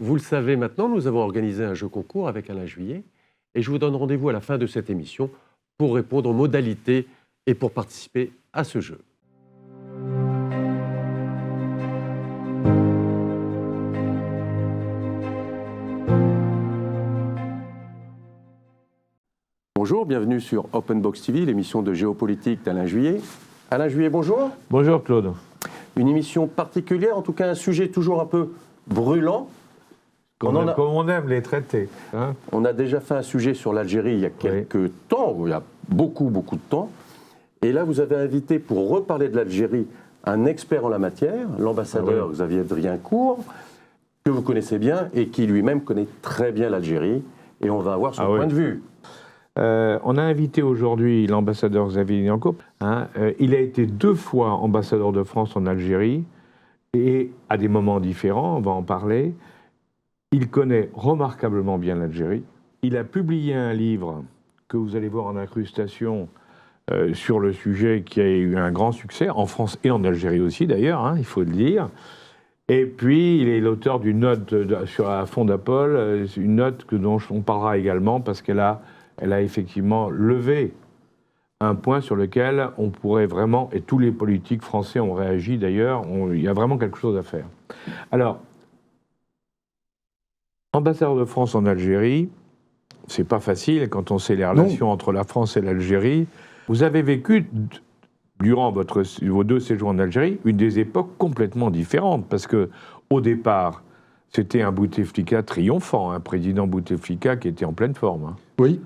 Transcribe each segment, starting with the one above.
Vous le savez maintenant, nous avons organisé un jeu concours avec Alain Juillet et je vous donne rendez-vous à la fin de cette émission pour répondre aux modalités et pour participer à ce jeu. Bonjour, bienvenue sur Open Box TV, l'émission de géopolitique d'Alain Juillet. Alain Juillet, bonjour. Bonjour Claude. Une émission particulière, en tout cas un sujet toujours un peu brûlant. Comme on aime les traités. Hein. On a déjà fait un sujet sur l'Algérie il y a quelques temps, il y a beaucoup de temps. Et là, vous avez invité pour reparler de l'Algérie un expert en la matière, l'ambassadeur Xavier Driencourt, que vous connaissez bien et qui lui-même connaît très bien l'Algérie. Et on va avoir son point de vue. On a invité aujourd'hui l'ambassadeur Xavier Driencourt. Il a été 2 fois ambassadeur de France en Algérie et à des moments différents, on va en parler. Il connaît remarquablement bien l'Algérie. Il a publié un livre que vous allez voir en incrustation sur le sujet qui a eu un grand succès, en France et en Algérie aussi d'ailleurs, il faut le dire. Et puis, il est l'auteur d'une note sur la Fondapol, une note dont on parlera également parce qu'elle a effectivement levé un point sur lequel on pourrait vraiment, et tous les politiques français ont réagi d'ailleurs, il y a vraiment quelque chose à faire. Alors, ambassadeur de France en Algérie, c'est pas facile quand on sait les relations entre la France et l'Algérie. Vous avez vécu, durant vos 2 séjours en Algérie, une des époques complètement différentes, parce que au départ, c'était un Bouteflika triomphant, un président Bouteflika qui était en pleine forme. Oui.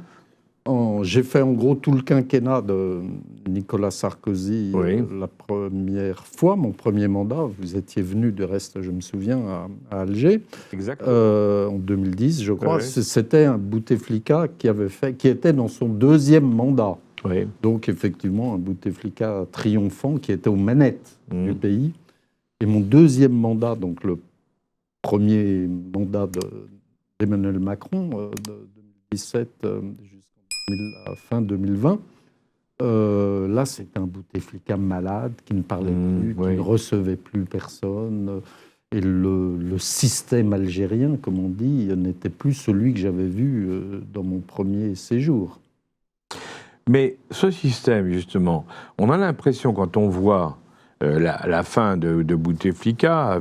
J'ai fait en gros tout le quinquennat de Nicolas Sarkozy la première fois, mon premier mandat. Vous étiez venu, de reste, je me souviens, à Alger. Exactement. En 2010, je crois. C'était un Bouteflika qui était dans son 2e mandat. Oui. Donc, effectivement, un Bouteflika triomphant qui était aux manettes du pays. Et mon 2e mandat, donc le premier mandat d'Emmanuel Macron, de 2017 jusqu'à fin 2020, là, c'était un Bouteflika malade qui ne parlait plus, qui ne recevait plus personne. Et le système algérien, comme on dit, n'était plus celui que j'avais vu dans mon premier séjour. Mais ce système, justement, on a l'impression, quand on voit la fin de Bouteflika,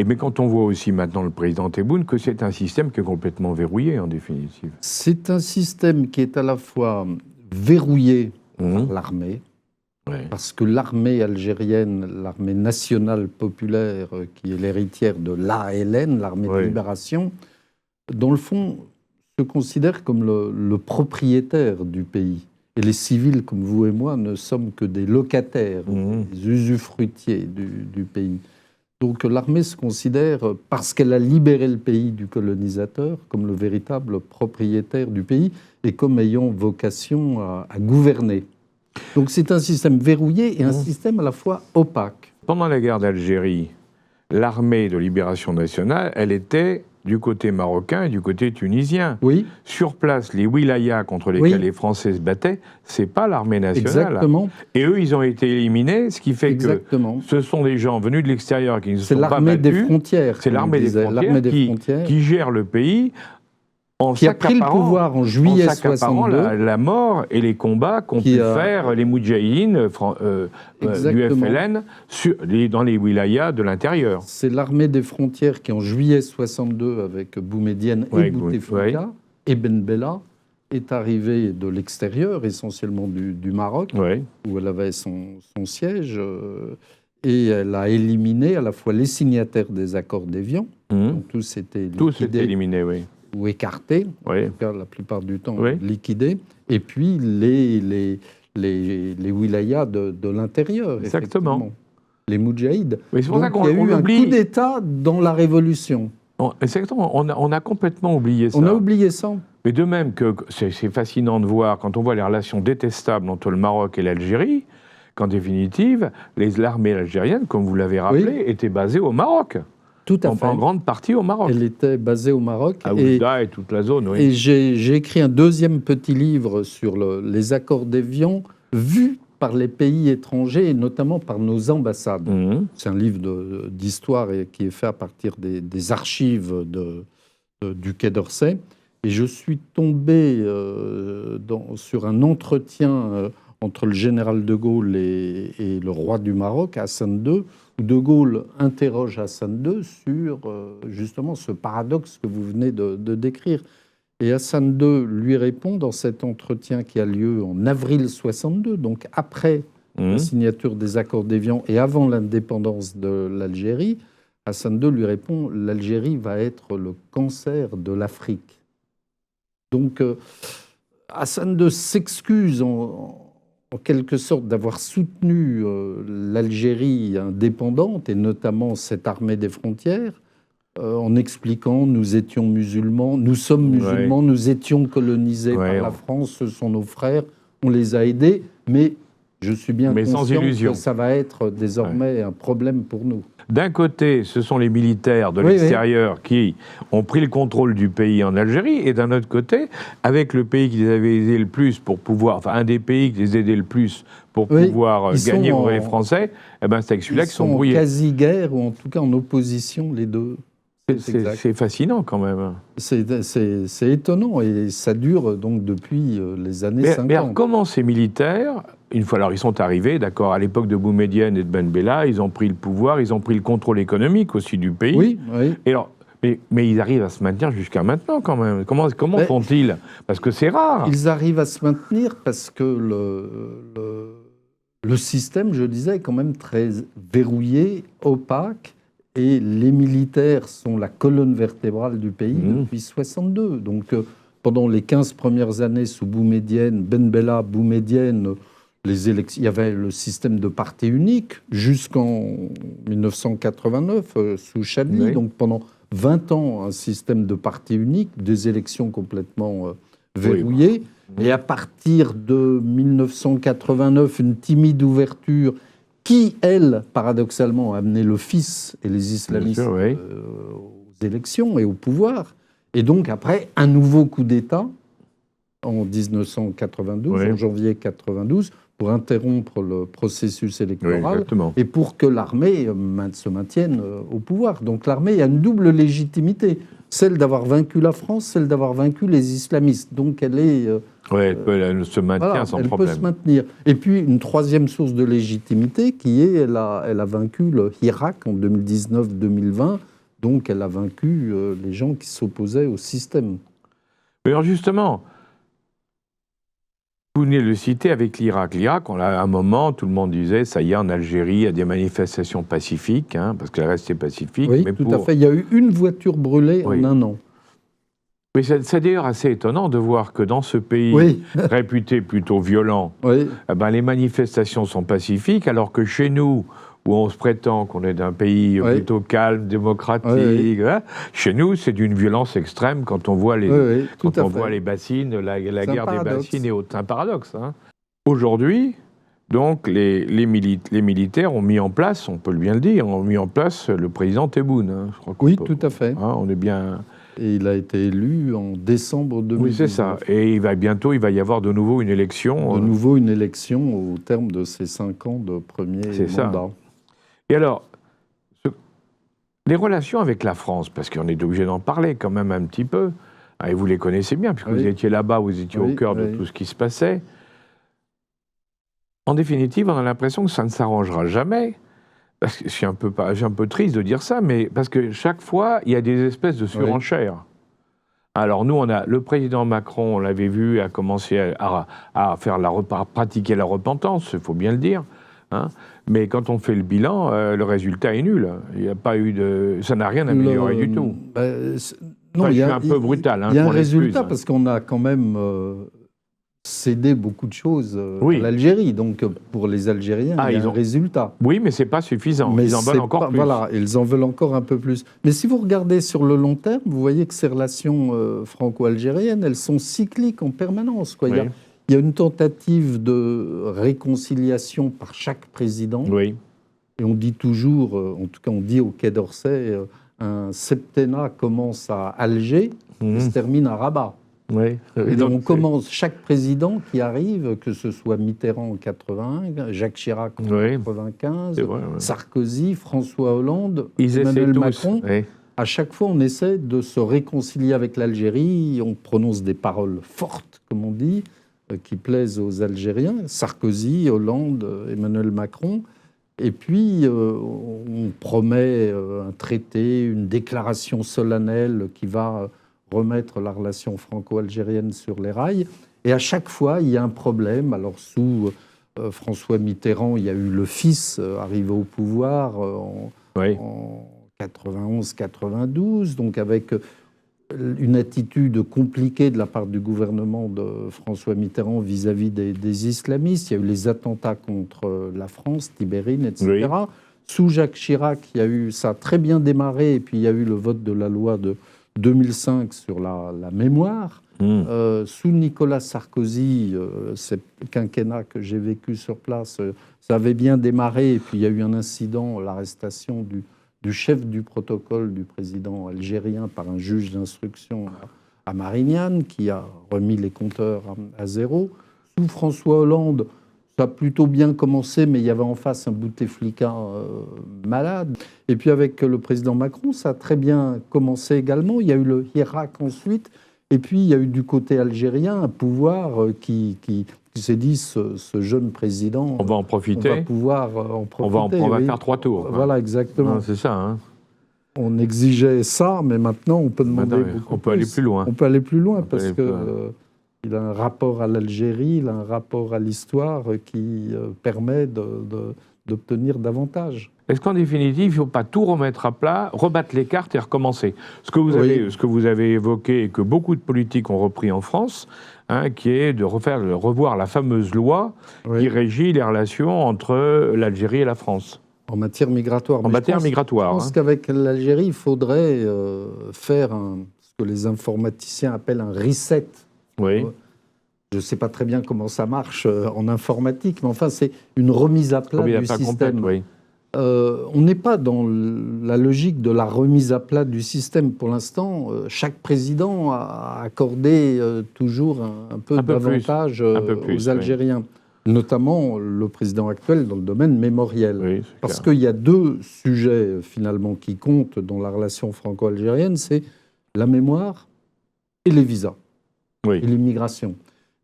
mais quand on voit aussi maintenant le président Tebboune, que c'est un système qui est complètement verrouillé, en définitive. C'est un système qui est à la fois verrouillé par l'armée, parce que l'armée algérienne, l'armée nationale populaire, qui est l'héritière de l'ALN, l'armée de libération, dans le fond, se considère comme le propriétaire du pays. Et les civils, comme vous et moi, ne sommes que des locataires, des usufruitiers du pays. Donc l'armée se considère, parce qu'elle a libéré le pays du colonisateur, comme le véritable propriétaire du pays et comme ayant vocation à gouverner. Donc c'est un système verrouillé et un système à la fois opaque. Pendant la guerre d'Algérie, l'armée de libération nationale, elle était du côté marocain et du côté tunisien. Oui. Sur place, les wilayas contre lesquels les Français se battaient, c'est pas l'armée nationale. Exactement. Et eux, ils ont été éliminés, ce qui fait que ce sont des gens venus de l'extérieur qui ne se sont pas battus. C'est l'armée des frontières. C'est l'armée des frontières qui gère le pays. Qui a pris le pouvoir en juillet 62. La mort et les combats qu'ont pu faire les Moudjahidines du FLN dans les wilayas de l'intérieur. C'est l'armée des frontières qui, en juillet 62, avec Boumedienne et Bouteflika, et Ben Bella, est arrivée de l'extérieur, essentiellement du Maroc, où elle avait son siège, et elle a éliminé à la fois les signataires des accords d'Évian, donc tous étaient éliminés, ou écartés, en tout cas la plupart du temps liquidés, et puis les wilayas de l'intérieur. Exactement. Les Moudjahides. Mais c'est pour ça qu'on il y a eu un coup d'État dans la Révolution. Exactement, on a complètement oublié ça. On a oublié ça. Mais de même que c'est fascinant de voir, quand on voit les relations détestables entre le Maroc et l'Algérie, qu'en définitive, l'armée algérienne, comme vous l'avez rappelé, était basée au Maroc. Tout à fait. En grande partie au Maroc. Elle était basée au Maroc. À Oujda et toute la zone, Et j'ai écrit un 2e petit livre sur les accords d'Évian, vu par les pays étrangers et notamment par nos ambassades. C'est un livre d'histoire qui est fait à partir des archives du Quai d'Orsay. Et je suis tombé sur un entretien entre le général de Gaulle et le roi du Maroc, Hassan II, où de Gaulle interroge Hassan II sur justement ce paradoxe que vous venez de décrire. Et Hassan II lui répond dans cet entretien qui a lieu en avril 62, donc après la signature des accords d'Évian et avant l'indépendance de l'Algérie. Hassan II lui répond « L'Algérie va être le cancer de l'Afrique ». Donc Hassan II s'excuse en quelque sorte d'avoir soutenu l'Algérie indépendante et notamment cette armée des frontières, en expliquant nous étions musulmans, nous sommes musulmans, nous étions colonisés par la France, ce sont nos frères, on les a aidés, mais je suis bien conscient que ça va être désormais un problème pour nous. D'un côté, ce sont les militaires de l'extérieur qui ont pris le contrôle du pays en Algérie, et d'un autre côté, avec le pays qui les avait aidés le plus pour pouvoir, enfin un des pays qui les aidait le plus pour pouvoir gagner pour les Français, eh ben c'est avec celui-là qu'ils sont brouillés. Ils sont en quasi-guerre, ou en tout cas en opposition, les deux. C'est fascinant quand même. C'est étonnant, et ça dure donc depuis les années 50. Mais alors, comment ces militaires, une fois, alors ils sont arrivés, d'accord, à l'époque de Boumedienne et de Ben Bella, ils ont pris le pouvoir, ils ont pris le contrôle économique aussi du pays. Oui. Et alors, mais ils arrivent à se maintenir jusqu'à maintenant quand même. Comment font-ils? Parce que c'est rare. Ils arrivent à se maintenir parce que le système, je disais, est quand même très verrouillé, opaque. Et les militaires sont la colonne vertébrale du pays depuis 62. Donc, pendant les 15 premières années sous Boumedienne, Ben Bella, Boumedienne, il y avait le système de parti unique jusqu'en 1989 sous Chadli. Donc, pendant 20 ans, un système de parti unique, des élections complètement verrouillées. Et à partir de 1989, une timide ouverture qui, elle, paradoxalement, a amené le fils et les islamistes aux élections et au pouvoir. Et donc, après, un nouveau coup d'État en 1992, en janvier 92, pour interrompre le processus électoral et pour que l'armée se maintienne au pouvoir. Donc l'armée a une double légitimité, celle d'avoir vaincu la France, celle d'avoir vaincu les islamistes. Donc elle est... elle se maintient sans problème. Elle peut se maintenir. Et puis une troisième source de légitimité qui est, elle a vaincu le Irak en 2019-2020, donc elle a vaincu les gens qui s'opposaient au système. Mais alors justement, vous venez de le citer avec l'Irak. L'Irak, à un moment, tout le monde disait, ça y est, en Algérie, il y a des manifestations pacifiques, parce que le reste est pacifique. Oui, mais tout à fait. Il y a eu une voiture brûlée en un an. Mais c'est d'ailleurs assez étonnant de voir que dans ce pays réputé plutôt violent, les manifestations sont pacifiques, alors que chez nous, où on se prétend qu'on est d'un pays plutôt calme, démocratique, chez nous, c'est d'une violence extrême quand on voit les, voit les bassines, la guerre des bassines et autres. C'est un paradoxe. Aujourd'hui, donc, les militaires ont mis en place, on peut bien le dire, ont mis en place le président Tebboune. Tout à fait. On est bien... Et il a été élu en décembre 2019. Oui, c'est ça. Et bientôt, il va y avoir de nouveau une élection. De nouveau une élection au terme de ces 5 ans de premier mandat. Ça. Et alors, les relations avec la France, parce qu'on est obligé d'en parler quand même un petit peu, et vous les connaissez bien, puisque vous étiez là-bas, vous étiez au cœur de tout ce qui se passait. En définitive, on a l'impression que ça ne s'arrangera jamais. Parce que je suis un peu triste de dire ça, mais parce que chaque fois, il y a des espèces de surenchères. Alors nous, le président Macron, on l'avait vu, a commencé à pratiquer la repentance, il faut bien le dire. Mais quand on fait le bilan, le résultat est nul. Il n'y a pas eu ça n'a rien amélioré du tout. Non, je suis un peu brutal. Il y a un résultat parce qu'on a quand même cédé beaucoup de choses à l'Algérie. Donc pour les Algériens, il y a un résultat. Oui, mais ce n'est pas suffisant. Mais ils en veulent encore plus. Voilà, ils en veulent encore un peu plus. Mais si vous regardez sur le long terme, vous voyez que ces relations franco-algériennes, elles sont cycliques en permanence. Il y a une tentative de réconciliation par chaque président. Et on dit toujours, en tout cas on dit au Quai d'Orsay, un septennat commence à Alger et se termine à Rabat. Oui. Et donc, on commence, chaque président qui arrive, que ce soit Mitterrand en 81, Jacques Chirac en 95, vrai, Sarkozy, François Hollande, Ils Emmanuel essaient Macron, tous. à chaque fois on essaie de se réconcilier avec l'Algérie, on prononce des paroles fortes, comme on dit, qui plaisent aux Algériens, Sarkozy, Hollande, Emmanuel Macron, et puis on promet un traité, une déclaration solennelle qui va remettre la relation franco-algérienne sur les rails. Et à chaque fois, il y a un problème. Alors, sous François Mitterrand, il y a eu le fils arrivé au pouvoir en 91-92, donc avec une attitude compliquée de la part du gouvernement de François Mitterrand vis-à-vis des islamistes. Il y a eu les attentats contre la France, Tibérine, etc. Oui. Sous Jacques Chirac, ça a très bien démarré, et puis il y a eu le vote de la loi de 2005 sur la mémoire. Sous Nicolas Sarkozy, c'est le quinquennat que j'ai vécu sur place, ça avait bien démarré, et puis il y a eu un incident, l'arrestation du chef du protocole du président algérien par un juge d'instruction à Marignane, qui a remis les compteurs à zéro. Sous François Hollande, ça a plutôt bien commencé, mais il y avait en face un Bouteflika malade. Et puis avec le président Macron, ça a très bien commencé également. Il y a eu le Irak ensuite. Et puis il y a eu du côté algérien un pouvoir qui s'est dit, ce jeune président... On va en profiter. On va pouvoir en profiter. On va faire 3 tours. Voilà, exactement. C'est ça. Hein. On exigeait ça, mais maintenant on peut demander beaucoup on peut aller plus loin. On peut aller plus loin parce que... il a un rapport à l'Algérie, il a un rapport à l'histoire qui permet d'obtenir davantage. Est-ce qu'en définitive, il ne faut pas tout remettre à plat, rebattre les cartes et recommencer ? Ce que vous avez évoqué et que beaucoup de politiques ont repris en France, qui est de revoir la fameuse loi qui régit les relations entre l'Algérie et la France. En matière migratoire. Je pense qu'avec l'Algérie, il faudrait faire ce que les informaticiens appellent un reset. Oui. Je ne sais pas très bien comment ça marche en informatique, mais enfin, c'est une remise à plat du système. Complète, on n'est pas dans la logique de la remise à plat du système pour l'instant. Chaque président a accordé toujours un peu d'avantage aux Algériens, notamment le président actuel dans le domaine mémoriel. Oui, parce qu'il y a 2 sujets finalement qui comptent dans la relation franco-algérienne, c'est la mémoire et les visas. Et l'immigration.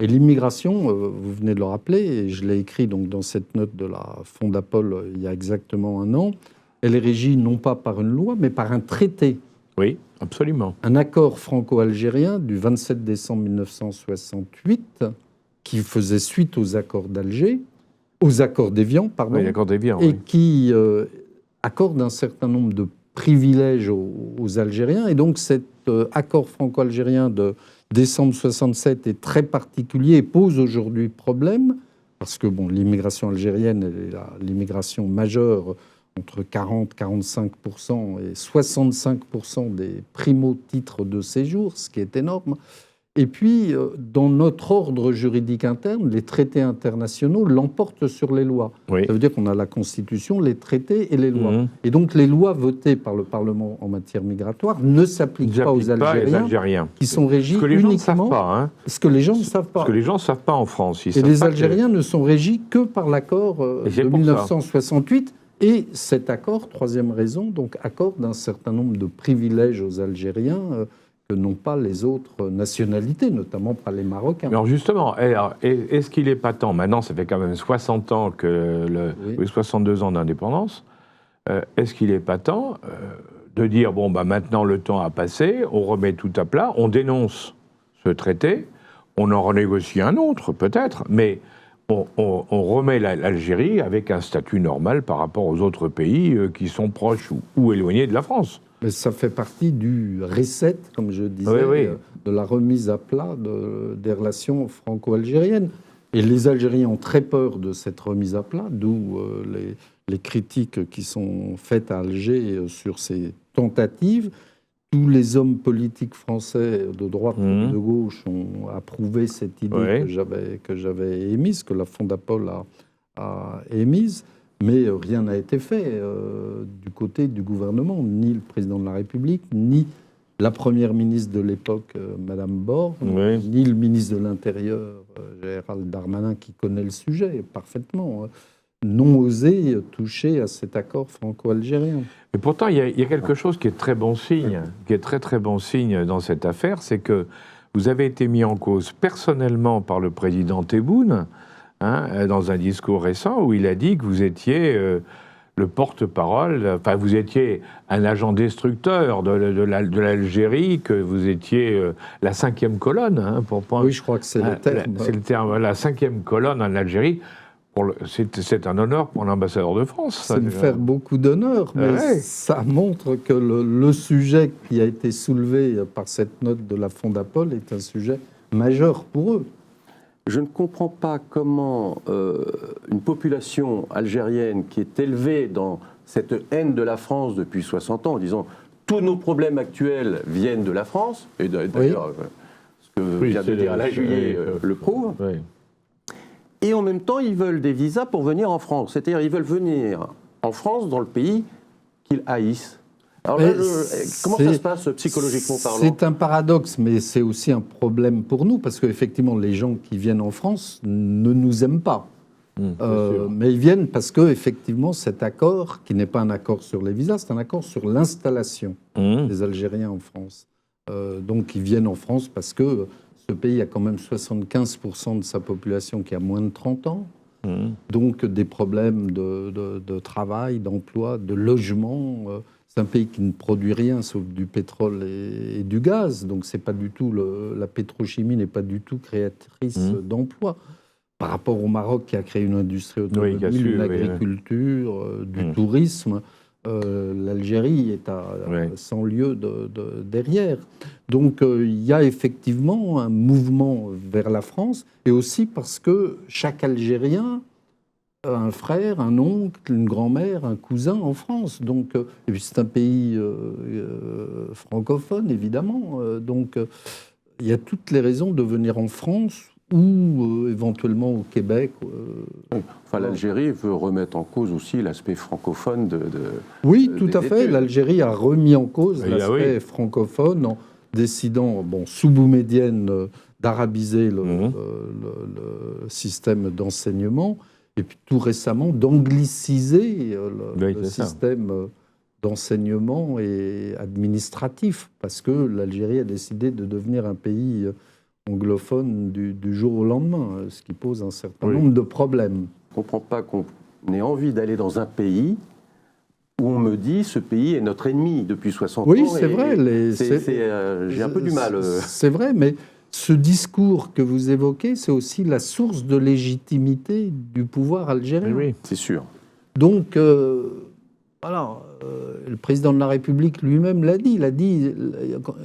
Et l'immigration, vous venez de le rappeler, et je l'ai écrit donc dans cette note de la Fondapol il y a exactement 1 an, elle est régie non pas par une loi, mais par un traité. Oui, absolument. Un accord franco-algérien du 27 décembre 1968, qui faisait suite aux accords d'Alger, aux accords d'Évian, pardon, et qui accorde un certain nombre de privilèges aux Algériens. Et donc cet accord franco-algérien de décembre 67 est très particulier et pose aujourd'hui problème, parce que l'immigration algérienne est l'immigration majeure, entre 40-45% et 65% des primo-titres de séjour, ce qui est énorme. Et puis, dans notre ordre juridique interne, les traités internationaux l'emportent sur les lois. Ça veut dire qu'on a la Constitution, les traités et les lois. Et donc, les lois votées par le Parlement en matière migratoire ne s'appliquent pas aux Algériens, qui sont régis uniquement... Ce que les gens ne savent pas. Ce que les gens ne savent pas en France. Et les Algériens ne sont régis que par l'accord de 1968. Et cet accord, 3e raison, donc accorde un certain nombre de privilèges aux Algériens que n'ont pas les autres nationalités, notamment pas les Marocains. Alors justement, est-ce qu'il n'est pas temps, maintenant ça fait quand même 60 ans que 62 ans d'indépendance, est-ce qu'il n'est pas temps de dire, maintenant le temps a passé, on remet tout à plat, on dénonce ce traité, on en renégocie un autre peut-être, mais on remet l'Algérie avec un statut normal par rapport aux autres pays qui sont proches ou éloignés de la France. Mais ça fait partie du reset, comme je disais, de la remise à plat des relations franco-algériennes. Et les Algériens ont très peur de cette remise à plat, d'où les critiques qui sont faites à Alger sur ces tentatives. Tous les hommes politiques français de droite et de gauche ont approuvé cette idée que j'avais émise, que la Fondapol a émise. Mais rien n'a été fait du côté du gouvernement, ni le président de la République, ni la première ministre de l'époque, Madame Borne, ni le ministre de l'Intérieur, Gérald Darmanin, qui connaît le sujet parfaitement, n'ont osé toucher à cet accord franco-algérien. Mais pourtant, il y a quelque chose qui est très bon signe, qui est très très bon signe dans cette affaire, c'est que vous avez été mis en cause personnellement par le président Tebboune, dans un discours récent où il a dit que vous étiez le porte-parole, enfin vous étiez un agent destructeur de l'Algérie, que vous étiez la 5e colonne. Oui, je crois que c'est le terme. C'est le terme, la 5e colonne en Algérie. C'est un honneur pour l'ambassadeur de France. Ça me fait beaucoup d'honneur, mais ça montre que le sujet qui a été soulevé par cette note de la Fondapol est un sujet majeur pour eux. Je ne comprends pas comment une population algérienne qui est élevée dans cette haine de la France depuis 60 ans, en disant tous nos problèmes actuels viennent de la France, et d'ailleurs, ce que vient de dire Alain Juillet le prouve. Oui. Et en même temps, ils veulent des visas pour venir en France. C'est-à-dire, ils veulent venir en France, dans le pays qu'ils haïssent. Alors là, comment ça se passe psychologiquement parlant ? C'est un paradoxe, mais c'est aussi un problème pour nous, parce qu'effectivement, les gens qui viennent en France ne nous aiment pas. Mais ils viennent parce que, effectivement, cet accord, qui n'est pas un accord sur les visas, c'est un accord sur l'installation des Algériens en France. Donc, ils viennent en France parce que ce pays a quand même 75% de sa population qui a moins de 30 ans. Donc des problèmes de travail, d'emploi, de logement. C'est un pays qui ne produit rien sauf du pétrole et du gaz. Donc c'est pas du tout la pétrochimie n'est pas du tout créatrice d'emplois. Par rapport au Maroc qui a créé une industrie automobile, une agriculture, du tourisme. L'Algérie est à 100 lieues derrière. Donc il y a effectivement un mouvement vers la France, et aussi parce que chaque Algérien a un frère, un oncle, une grand-mère, un cousin en France. Donc, et puis c'est un pays francophone, évidemment. Donc il y a toutes les raisons de venir en France, ou éventuellement au Québec. Enfin, l'Algérie veut remettre en cause aussi l'aspect francophone Oui, tout à fait. L'Algérie a remis en cause l'aspect francophone en décidant, sous Boumedienne, d'arabiser le système d'enseignement, et puis tout récemment d'angliciser le système d'enseignement et administratif, parce que l'Algérie a décidé de devenir un pays anglophone du jour au lendemain, ce qui pose un certain nombre de problèmes. Je ne comprends pas qu'on ait envie d'aller dans un pays où on me dit ce pays est notre ennemi depuis 60 ans. Oui, c'est vrai. J'ai un peu du mal. C'est vrai, mais ce discours que vous évoquez, c'est aussi la source de légitimité du pouvoir algérien. Oui, c'est sûr. Donc, voilà, le président de la République lui-même l'a dit. Il a dit,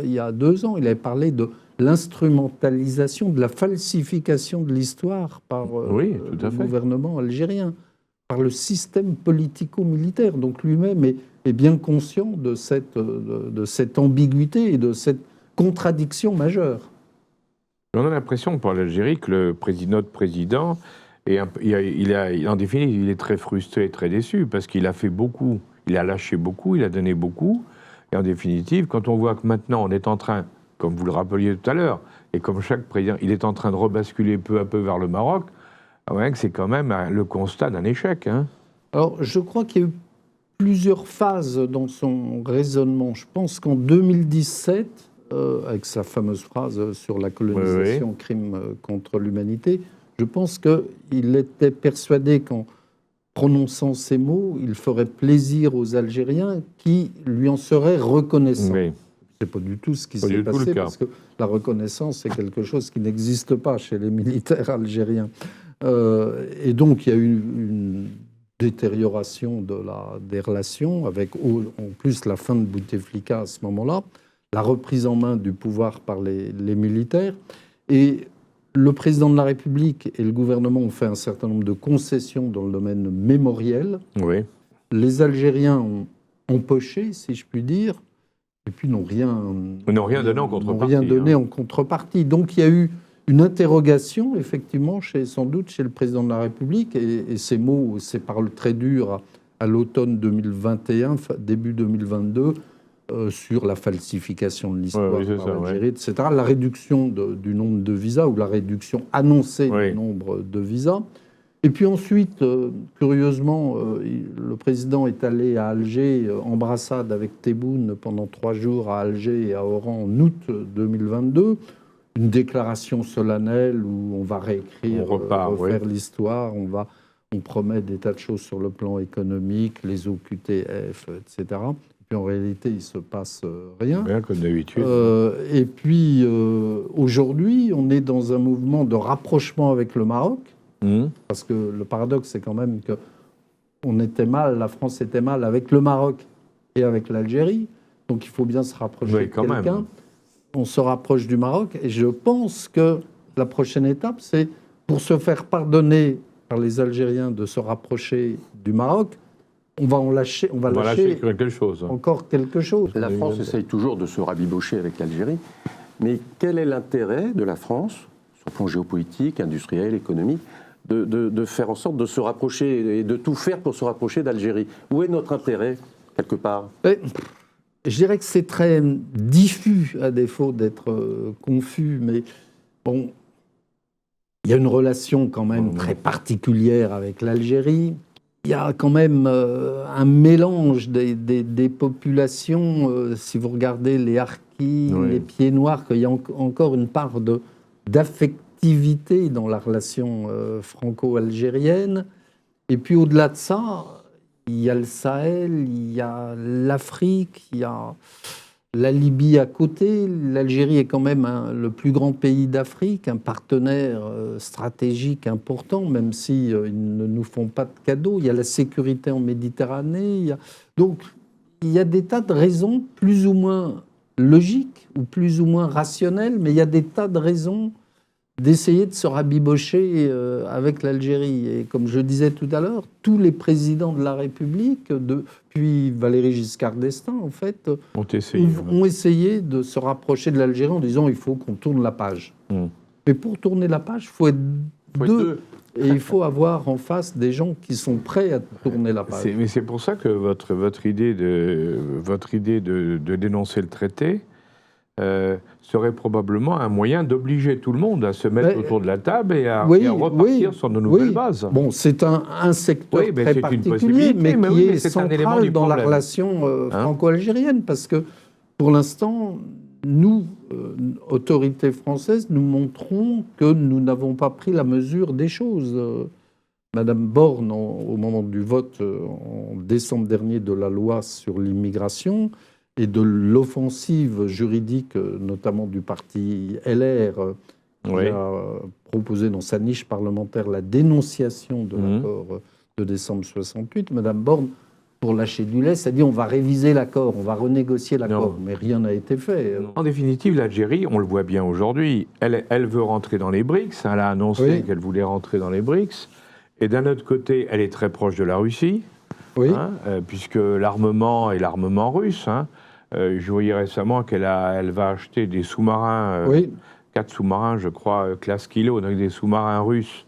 il y a 2 ans, il avait parlé de l'instrumentalisation, de la falsification de l'histoire par le gouvernement algérien, par le système politico-militaire. Donc lui-même est bien conscient de cette ambiguïté et de cette contradiction majeure. On a l'impression que pour l'Algérie, que notre président, en définitive, il est très frustré, très déçu, parce qu'il a fait beaucoup, il a lâché beaucoup, il a donné beaucoup. Et en définitive, quand on voit que maintenant on est en train, comme vous le rappeliez tout à l'heure, et comme chaque président, il est en train de rebasculer peu à peu vers le Maroc, c'est quand même le constat d'un échec. Alors, je crois qu'il y a eu plusieurs phases dans son raisonnement. Je pense qu'en 2017, avec sa fameuse phrase sur la colonisation, crime contre l'humanité, je pense qu'il était persuadé qu'en prononçant ces mots, il ferait plaisir aux Algériens qui lui en seraient reconnaissants. C'est pas du tout ce qui s'est passé, parce que la reconnaissance, c'est quelque chose qui n'existe pas chez les militaires algériens. Et donc, il y a eu une détérioration des relations, avec en plus la fin de Bouteflika à ce moment-là, la reprise en main du pouvoir par les militaires. Et le président de la République et le gouvernement ont fait un certain nombre de concessions dans le domaine mémoriel. Les Algériens ont empoché, si je puis dire, et puis n'ont rien donné en contrepartie. Donc il y a eu une interrogation, effectivement, sans doute chez le président de la République, et ces mots, ces paroles très dures à l'automne 2021, début 2022, sur la falsification de l'histoire Oui, par l'Algérie, etc. La réduction du nombre de visas ou la réduction annoncée du nombre de visas. Et puis ensuite, curieusement, le président est allé à Alger, embrassade avec Tebboune pendant 3 jours à Alger et à Oran en août 2022. Une déclaration solennelle où on va réécrire, refaire l'histoire, on promet des tas de choses sur le plan économique, les OQTF, etc. Puis en réalité, il ne se passe rien. Bien, comme d'habitude. Et puis, aujourd'hui, on est dans un mouvement de rapprochement avec le Maroc, parce que le paradoxe, c'est quand même que la France était mal avec le Maroc et avec l'Algérie, donc il faut bien se rapprocher de quelqu'un. On se rapproche du Maroc, et je pense que la prochaine étape, c'est pour se faire pardonner par les Algériens de se rapprocher du Maroc, on va lâcher quelque chose. Encore quelque chose. La France essaye toujours de se rabibocher avec l'Algérie, mais quel est l'intérêt de la France, sur le plan géopolitique, industriel, économique, de faire en sorte de se rapprocher et de tout faire pour se rapprocher d'Algérie? Où est notre intérêt, quelque part? Je dirais que c'est très diffus, à défaut d'être confus, mais bon, il y a une relation quand même très particulière avec l'Algérie. Il y a quand même un mélange des populations. Si vous regardez les Harkis, les Pieds Noirs, qu'il y a encore une part d'affectivité dans la relation franco-algérienne. Et puis au-delà de ça, il y a le Sahel, il y a l'Afrique, il y a la Libye à côté. L'Algérie est quand même le plus grand pays d'Afrique, un partenaire stratégique important, même si ils ne nous font pas de cadeaux. Il y a la sécurité en Méditerranée. Donc, il y a des tas de raisons plus ou moins logiques ou plus ou moins rationnelles, mais il y a des tas de raisons d'essayer de se rabibocher avec l'Algérie. Et comme je disais tout à l'heure, tous les présidents de la République, depuis Valéry Giscard d'Estaing, en fait, ont essayé de se rapprocher de l'Algérie en disant il faut qu'on tourne la page. Mais pour tourner la page, il faut être deux. Et il faut avoir en face des gens qui sont prêts à tourner la page. Mais c'est pour ça que votre idée de dénoncer le traité serait probablement un moyen d'obliger tout le monde à se mettre autour de la table et à repartir sur de nouvelles bases. Bon, c'est un secteur très particulier, mais qui est central dans la relation franco-algérienne, parce que pour l'instant, nous, autorités françaises, nous montrons que nous n'avons pas pris la mesure des choses. Madame Borne, au moment du vote en décembre dernier de la loi sur l'immigration, et de l'offensive juridique, notamment du parti LR, qui a proposé dans sa niche parlementaire la dénonciation de l'accord de décembre 68. Madame Borne, pour lâcher du lest, a dit on va réviser l'accord, on va renégocier l'accord. Mais rien n'a été fait. En définitive, l'Algérie, on le voit bien aujourd'hui, elle veut rentrer dans les BRICS. Elle a annoncé qu'elle voulait rentrer dans les BRICS. Et d'un autre côté, elle est très proche de la Russie, puisque l'armement est l'armement russe. Je voyais récemment qu'elle va acheter des sous-marins, 4 sous-marins, je crois, classe Kilo, donc des sous-marins russes.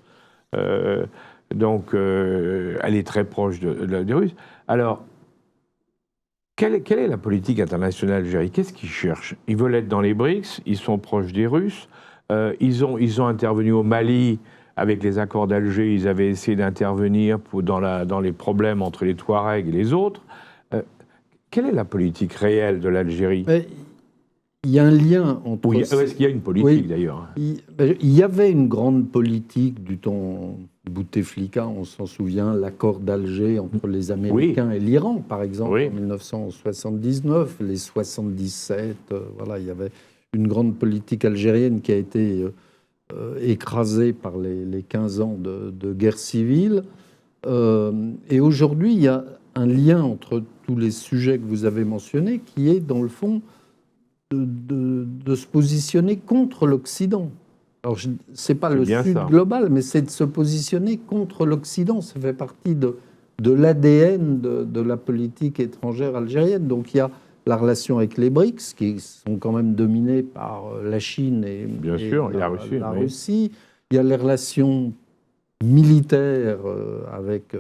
Donc, elle est très proche des Russes. Alors, quelle est la politique internationale d'Algérie? Qu'est-ce qu'ils cherchent? Ils veulent être dans les BRICS, ils sont proches des Russes. Ils ont intervenu au Mali avec les accords d'Alger. Ils avaient essayé d'intervenir dans les problèmes entre les Touaregs et les autres. Quelle est la politique réelle de l'Algérie? Il y a un lien entre... Est-ce qu'il y a une politique, d'ailleurs? Il y avait une grande politique du temps Bouteflika, on s'en souvient, l'accord d'Alger entre les Américains et l'Iran, par exemple, en 1979, les 77, il y avait une grande politique algérienne qui a été écrasée par les 15 ans de guerre civile. Et aujourd'hui, il y a un lien entre tous les sujets que vous avez mentionnés, qui est, dans le fond, de se positionner contre l'Occident. Alors, ce n'est pas le Sud global, mais c'est de se positionner contre l'Occident. Ça fait partie de l'ADN de la politique étrangère algérienne. Donc, il y a la relation avec les BRICS, qui sont quand même dominés par la Chine et la Russie. Il y a les relations militaires avec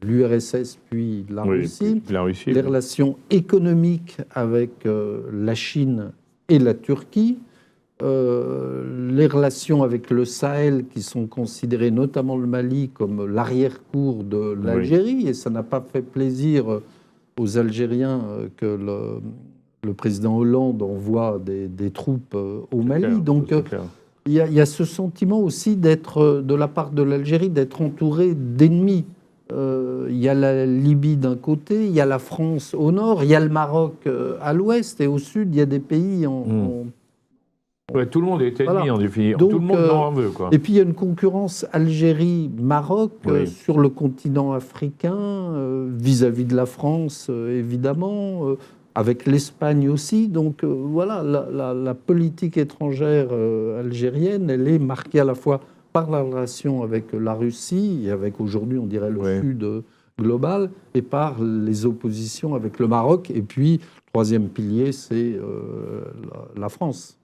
l'URSS puis la Russie, la Russie, les relations économiques avec la Chine et la Turquie, les relations avec le Sahel qui sont considérées, notamment le Mali, comme l'arrière-cour de l'Algérie, et ça n'a pas fait plaisir aux Algériens que le président Hollande envoie des troupes au Mali. Donc il y a ce sentiment aussi d'être, de la part de l'Algérie, d'être entouré d'ennemis. Il y a la Libye d'un côté, il y a la France au nord, il y a le Maroc à l'ouest, et au sud, il y a des pays tout le monde est ennemi, voilà. en définitive. Donc, tout le monde en veut, quoi. Et puis il y a une concurrence Algérie-Maroc sur le continent africain, vis-à-vis de la France, évidemment, avec l'Espagne aussi. Donc voilà, la politique étrangère algérienne, elle est marquée à la fois par la relation avec la Russie, et avec aujourd'hui, on dirait, le Sud global, et par les oppositions avec le Maroc. Et puis, le troisième pilier, c'est la France.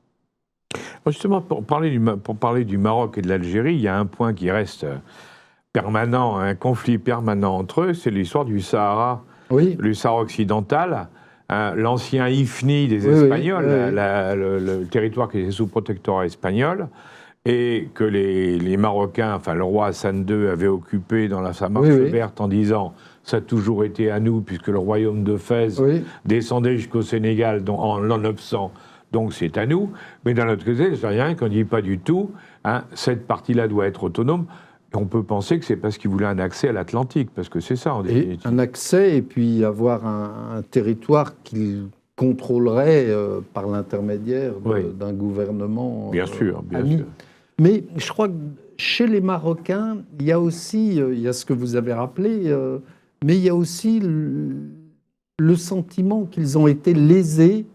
Justement, pour parler du Maroc et de l'Algérie, il y a un point qui reste permanent, un conflit permanent entre eux, c'est l'histoire du Sahara, le Sahara occidental, l'ancien IFNI des Espagnols, le territoire qui était sous protectorat espagnol, et que les Marocains, enfin le roi Hassan II avait occupé dans sa marche verte en disant « ça a toujours été à nous, puisque le royaume de Fès descendait jusqu'au Sénégal en l'an 900 ». Donc c'est à nous, mais d'un autre côté, c'est rien qu'on ne dit pas du tout, cette partie-là doit être autonome. Et on peut penser que c'est parce qu'ils voulaient un accès à l'Atlantique, parce que c'est ça. Un accès, et puis avoir un territoire qu'ils contrôleraient par l'intermédiaire d'un gouvernement bien sûr. Mais je crois que chez les Marocains, il y a aussi, il y a ce que vous avez rappelé, mais il y a aussi le sentiment qu'ils ont été lésés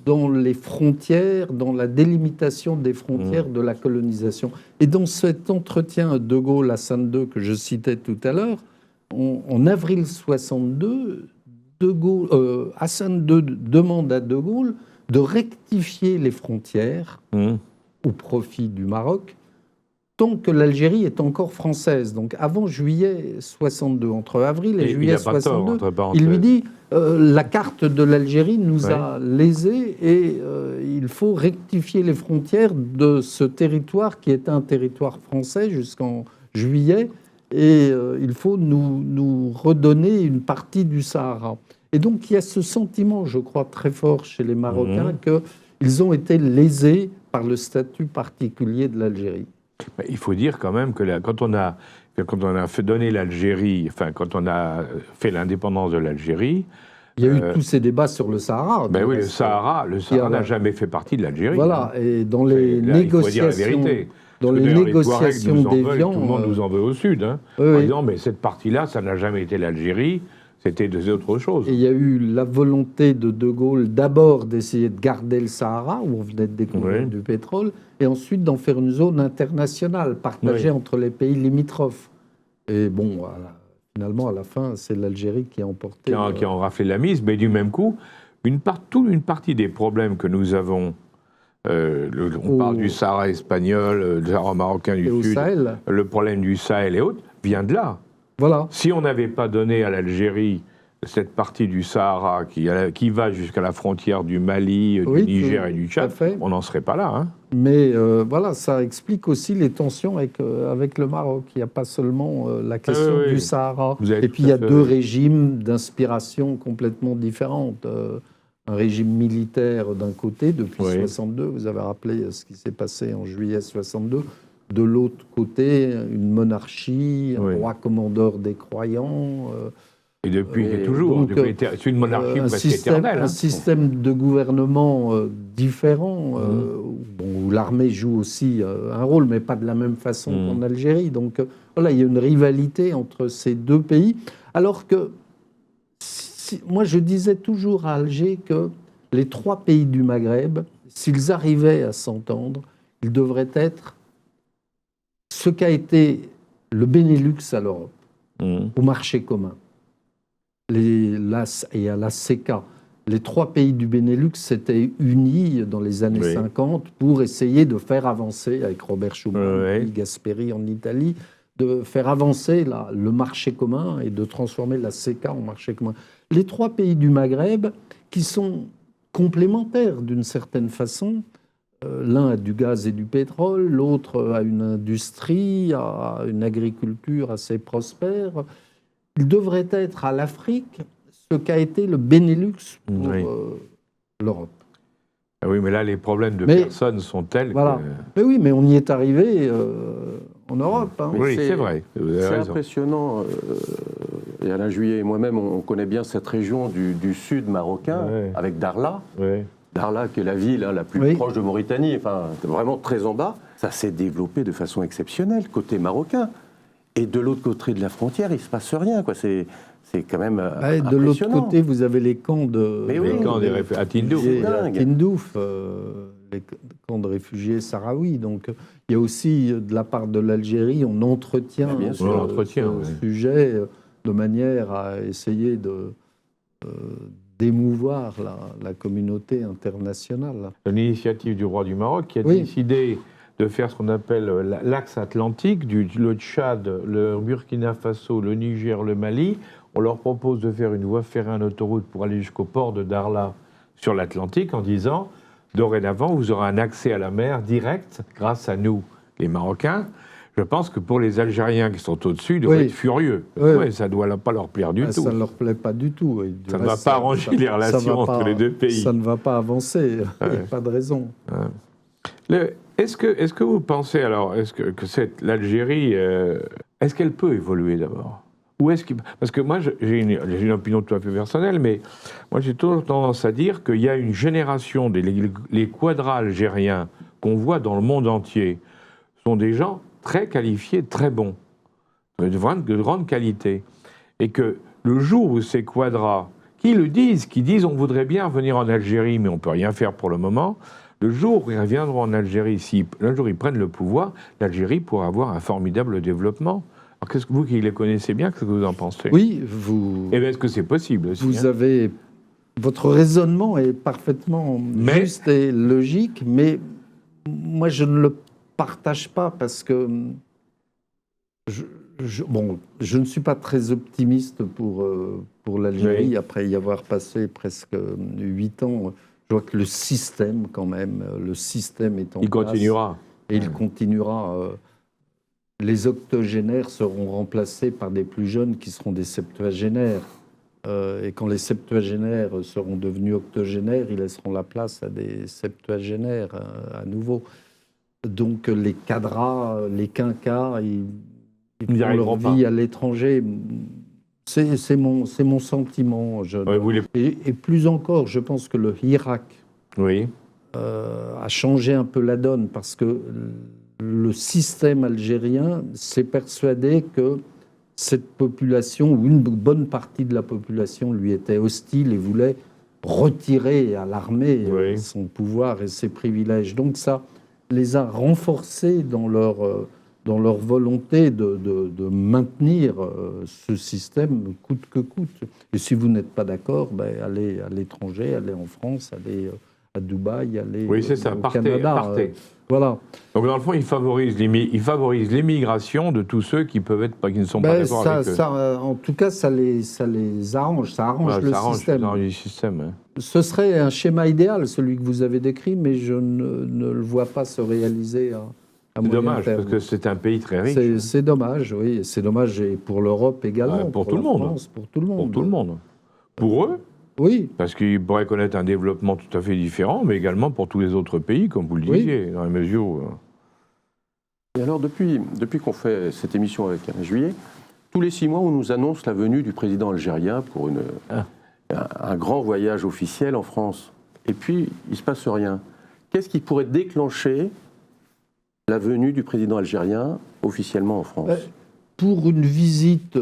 dans les frontières, dans la délimitation des frontières de la colonisation. Et dans cet entretien De Gaulle-Hassan II que je citais tout à l'heure, en avril 62, Hassan II demande à De Gaulle de rectifier les frontières au profit du Maroc, tant que l'Algérie est encore française. Donc avant juillet 62, entre avril et juillet 62, il lui dit la carte de l'Algérie nous a lésés et il faut rectifier les frontières de ce territoire qui est un territoire français jusqu'en juillet, et il faut nous redonner une partie du Sahara. Et donc il y a ce sentiment, je crois, très fort chez les Marocains qu'ils ont été lésés par le statut particulier de l'Algérie. Il faut dire quand même que quand on a fait donner l'Algérie, enfin quand on a fait l'indépendance de l'Algérie, il y a eu tous ces débats sur le Sahara. Ben oui, le Sahara n'a jamais fait partie de l'Algérie. Voilà, et dans les négociations, il faut dire la vérité. Dans les négociations d'Évian, tout le monde nous en veut au Sud, en disant mais cette partie-là, ça n'a jamais été l'Algérie. C'était autre chose. Et il y a eu la volonté de Gaulle d'abord d'essayer de garder le Sahara, où on venait de découvrir du pétrole, et ensuite d'en faire une zone internationale, partagée entre les pays limitrophes. Et bon, finalement, à la fin, c'est l'Algérie qui a emporté... Qui a enraflé la mise, mais du même coup, une partie des problèmes que nous avons, on parle du Sahara espagnol, du Sahara marocain du Sud, le problème du Sahel et autres, vient de là. Voilà. Si on n'avait pas donné à l'Algérie cette partie du Sahara qui va jusqu'à la frontière du Mali, du Niger et du Tchad, on n'en serait pas là. Mais voilà, ça explique aussi les tensions avec le Maroc. Il n'y a pas seulement la question du Sahara. Et puis il y a deux régimes d'inspiration complètement différentes. Un régime militaire d'un côté, depuis 62, vous avez rappelé ce qui s'est passé en juillet 62. De l'autre côté, une monarchie, un roi commandeur des croyants. Et depuis, toujours. C'est une monarchie presque éternelle. Un système de gouvernement différent, où l'armée joue aussi un rôle, mais pas de la même façon qu'en Algérie. Donc voilà, il y a une rivalité entre ces deux pays. Alors que, moi je disais toujours à Alger que les trois pays du Maghreb, s'ils arrivaient à s'entendre, ils devraient être ce qu'a été le Benelux à l'Europe, au marché commun, et à la CECA. Les trois pays du Benelux s'étaient unis dans les années 50 pour essayer de faire avancer, avec Robert Schuman, Gasperi en Italie, de faire avancer le marché commun et de transformer la CECA en marché commun. Les 3 pays du Maghreb, qui sont complémentaires d'une certaine façon, l'un a du gaz et du pétrole, l'autre a une industrie, a une agriculture assez prospère. Il devrait être à l'Afrique ce qu'a été le Benelux pour l'Europe. Ah oui, mais là, les problèmes de personnes sont tels voilà. que... Mais oui, mais on y est arrivé en Europe. Hein. Oui, c'est vrai. C'est impressionnant. Et Alain Juillet et moi-même, on connaît bien cette région du sud marocain, avec Darla. Darla, qui est la ville la plus proche de Mauritanie, enfin, vraiment très en bas. Ça s'est développé de façon exceptionnelle, côté marocain. Et de l'autre côté de la frontière, il ne se passe rien, quoi. C'est quand même impressionnant. De l'autre côté, vous avez les camps à Tindouf. À Tindouf, les camps de réfugiés sahraouis. Donc, il y a aussi, de la part de l'Algérie, on entretient ce sujet de manière à essayer d'émouvoir la communauté internationale. L'initiative du roi du Maroc qui a décidé de faire ce qu'on appelle l'axe atlantique, le Tchad, le Burkina Faso, le Niger, le Mali. On leur propose de faire une voie ferrée, une autoroute pour aller jusqu'au port de Darla sur l'Atlantique en disant, dorénavant, vous aurez un accès à la mer direct grâce à nous, les Marocains. Je pense que pour les Algériens qui sont au-dessus, ils doivent être furieux. Ça ne doit pas leur plaire du tout. Ça ne leur plaît pas du tout. Ça ne va pas arranger les relations entre les deux pays. Ça ne va pas avancer. Il n'y a pas de raison. Est-ce que vous pensez, alors, que l'Algérie, est-ce qu'elle peut évoluer d'abord ? Parce que moi, j'ai une opinion tout à fait personnelle, mais moi, j'ai toujours tendance à dire qu'il y a une génération, les quadras algériens qu'on voit dans le monde entier, sont des gens très qualifiés, très bons, de grande qualité. Et que le jour où ces quadras, qui disent on voudrait bien revenir en Algérie, mais on ne peut rien faire pour le moment, le jour où ils reviendront en Algérie, si un jour ils prennent le pouvoir, l'Algérie pourra avoir un formidable développement. Alors, qu'est-ce que vous qui les connaissez bien, qu'est-ce que vous en pensez ? Oui, vous... Et bien, est-ce que c'est possible aussi, Vous avez... Votre raisonnement est parfaitement juste et logique, mais moi, je ne le partage pas parce que je ne suis pas très optimiste pour l'Algérie, après y avoir passé presque 8 ans. Je vois que le système, quand même, le système est en place. Il continuera. Et il continuera. Les octogénaires seront remplacés par des plus jeunes qui seront des septuagénaires. Et quand les septuagénaires seront devenus octogénaires, ils laisseront la place à des septuagénaires à nouveau. Donc les cadras, les quinquas, ils font leur vie à l'étranger. C'est mon sentiment. Et plus encore, je pense que le Irak a changé un peu la donne parce que le système algérien s'est persuadé que cette population, ou une bonne partie de la population, lui était hostile et voulait retirer à l'armée son pouvoir et ses privilèges. Donc ça les a renforcés dans leur volonté de maintenir ce système coûte que coûte. Et si vous n'êtes pas d'accord, allez à l'étranger, allez en France, allez à Dubaï, allez au Canada. Partez. Voilà. Donc dans le fond, il favorise l'émigration de tous ceux qui ne sont pas d'accord avec eux. En tout cas, ça les arrange. Ça arrange le système. Ça arrange le système. Ce serait un schéma idéal, celui que vous avez décrit, mais je ne le vois pas se réaliser à moyen terme. C'est dommage, parce que c'est un pays très riche. C'est dommage, oui. C'est dommage et pour l'Europe également. Pour tout le monde. France, pour tout le monde. Pour tout le monde. Pour eux, oui. Parce qu'ils pourraient connaître un développement tout à fait différent, mais également pour tous les autres pays, comme vous le disiez, dans la mesure où... Et alors, depuis qu'on fait cette émission avec Alain Juillet, tous les 6 mois, on nous annonce la venue du président algérien pour un grand voyage officiel en France. Et puis, il ne se passe rien. Qu'est-ce qui pourrait déclencher la venue du président algérien officiellement en France ? Pour une visite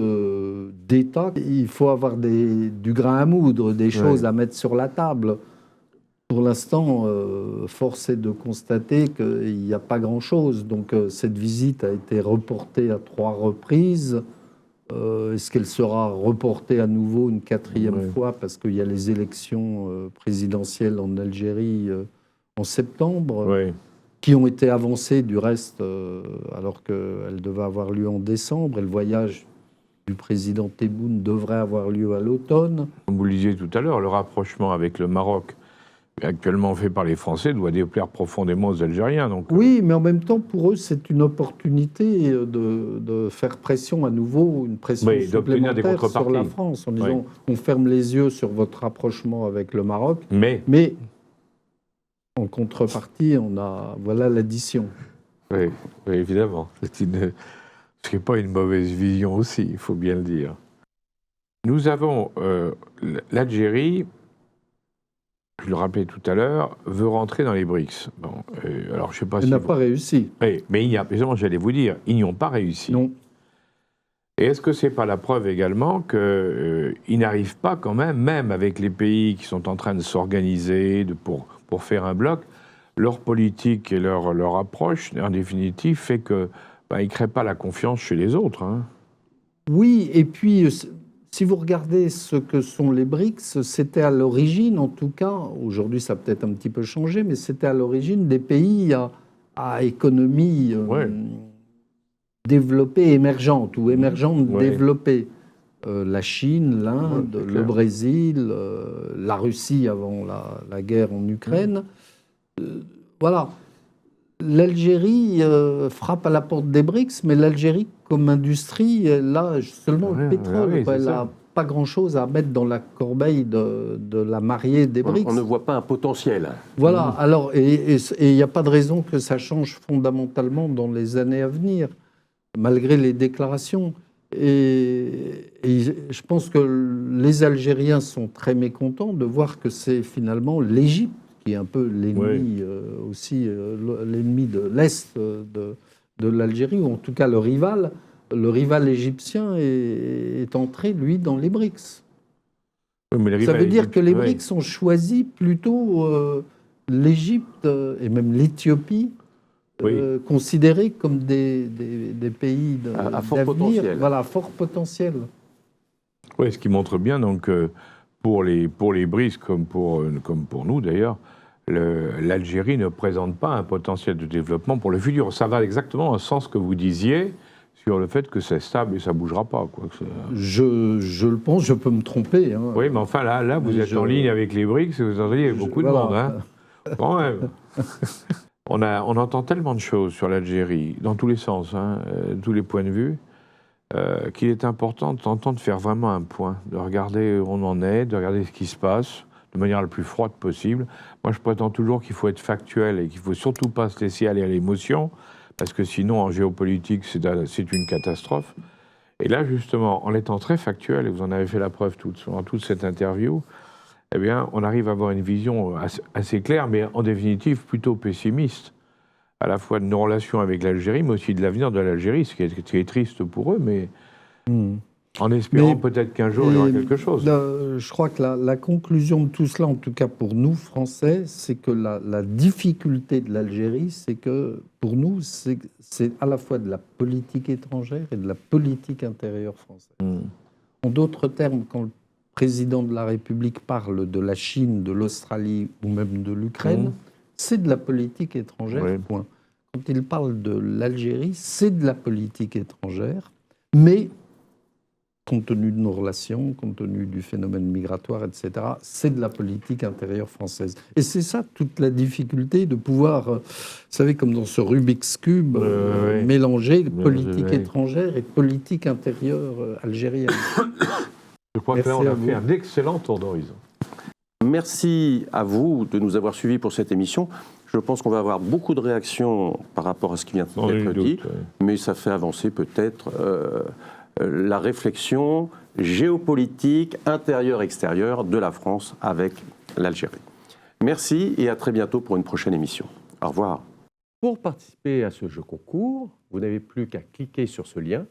d'État, il faut avoir du grain à moudre, des choses à mettre sur la table. Pour l'instant, force est de constater qu'il n'y a pas grand-chose. Donc cette visite a été reportée à 3 reprises. Est-ce qu'elle sera reportée à nouveau une 4e fois parce qu'il y a les élections présidentielles en Algérie en septembre ? qui ont été avancées du reste, alors qu'elles devaient avoir lieu en décembre, et le voyage du président Tebboune devrait avoir lieu à l'automne. Comme vous le disiez tout à l'heure, le rapprochement avec le Maroc, actuellement fait par les Français, doit déplaire profondément aux Algériens. Donc, oui, mais en même temps, pour eux, c'est une opportunité de faire pression à nouveau, une pression supplémentaire sur la France, en disant on ferme les yeux sur votre rapprochement avec le Maroc, mais en contrepartie, voilà l'addition. Oui, évidemment. Ce n'est pas une mauvaise vision aussi, il faut bien le dire. Nous avons l'Algérie, je le rappelais tout à l'heure, veut rentrer dans les BRICS. Bon, alors je sais pas Elle n'a pas réussi. Oui, mais j'allais vous dire, ils n'y ont pas réussi. Non. Et est-ce que c'est pas la preuve également qu'ils n'arrivent pas quand même avec les pays qui sont en train de s'organiser pour faire un bloc, leur politique et leur approche, en définitive, fait qu'ils ne créent pas la confiance chez les autres. Hein. Oui, et puis, si vous regardez ce que sont les BRICS, c'était à l'origine, en tout cas, aujourd'hui ça a peut-être un petit peu changé, mais c'était à l'origine des pays à économie développée émergente, ou émergente développée. La Chine, l'Inde, le Brésil, la Russie avant la guerre en Ukraine. Voilà. L'Algérie frappe à la porte des BRICS, mais l'Algérie, comme industrie, elle a seulement le pétrole. Elle n'a pas grand-chose à mettre dans la corbeille de la mariée des BRICS. On ne voit pas un potentiel. Voilà. Alors, et il n'y a pas de raison que ça change fondamentalement dans les années à venir, malgré les déclarations. Et je pense que les Algériens sont très mécontents de voir que c'est finalement l'Égypte qui est un peu l'ennemi aussi, l'ennemi de l'Est de l'Algérie, ou en tout cas le rival égyptien est entré, lui, dans les BRICS. Oui, ça veut dire que les BRICS ont choisi plutôt l'Égypte et même l'Éthiopie, considérés comme des pays à fort potentiel. Voilà, à fort potentiel. Oui, ce qui montre bien donc pour les BRICS comme pour nous d'ailleurs, l'Algérie ne présente pas un potentiel de développement pour le futur. Ça va exactement dans le sens que vous disiez sur le fait que c'est stable et ça ne bougera pas. Quoi. Je le pense, je peux me tromper. Hein. Oui, mais enfin là vous êtes en ligne avec les BRICS et vous entendez beaucoup de monde. Hein. Quand même. On entend tellement de choses sur l'Algérie, dans tous les sens, tous les points de vue, qu'il est important de faire vraiment un point, de regarder où on en est, de regarder ce qui se passe, de manière la plus froide possible. Moi, je prétends toujours qu'il faut être factuel et qu'il ne faut surtout pas se laisser aller à l'émotion, parce que sinon, en géopolitique, c'est une catastrophe. Et là, justement, en étant très factuel, et vous en avez fait la preuve dans toute cette interview, eh bien, on arrive à avoir une vision assez claire, mais en définitive plutôt pessimiste, à la fois de nos relations avec l'Algérie, mais aussi de l'avenir de l'Algérie, ce qui est triste pour eux, mais en espérant peut-être qu'un jour il y aura quelque chose. Je crois que la conclusion de tout cela, en tout cas pour nous, Français, c'est que la difficulté de l'Algérie, c'est que pour nous, c'est à la fois de la politique étrangère et de la politique intérieure française. En d'autres termes, quand le président de la République parle de la Chine, de l'Australie ou même de l'Ukraine, c'est de la politique étrangère, point. Quand il parle de l'Algérie, c'est de la politique étrangère, mais compte tenu de nos relations, compte tenu du phénomène migratoire, etc., c'est de la politique intérieure française. Et c'est ça toute la difficulté de pouvoir, vous savez, comme dans ce Rubik's Cube, mélanger politique étrangère et politique intérieure algérienne. Je crois que là, on a fait un excellent tour d'horizon. Merci à vous de nous avoir suivis pour cette émission. Je pense qu'on va avoir beaucoup de réactions par rapport à ce qui vient d'être dit, mais ça fait avancer peut-être la réflexion géopolitique intérieure-extérieure de la France avec l'Algérie. Merci et à très bientôt pour une prochaine émission. Au revoir. Pour participer à ce jeu concours, vous n'avez plus qu'à cliquer sur ce lien.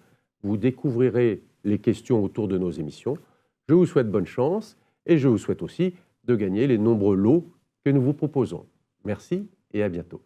Vous découvrirez les questions autour de nos émissions. Je vous souhaite bonne chance et je vous souhaite aussi de gagner les nombreux lots que nous vous proposons. Merci et à bientôt.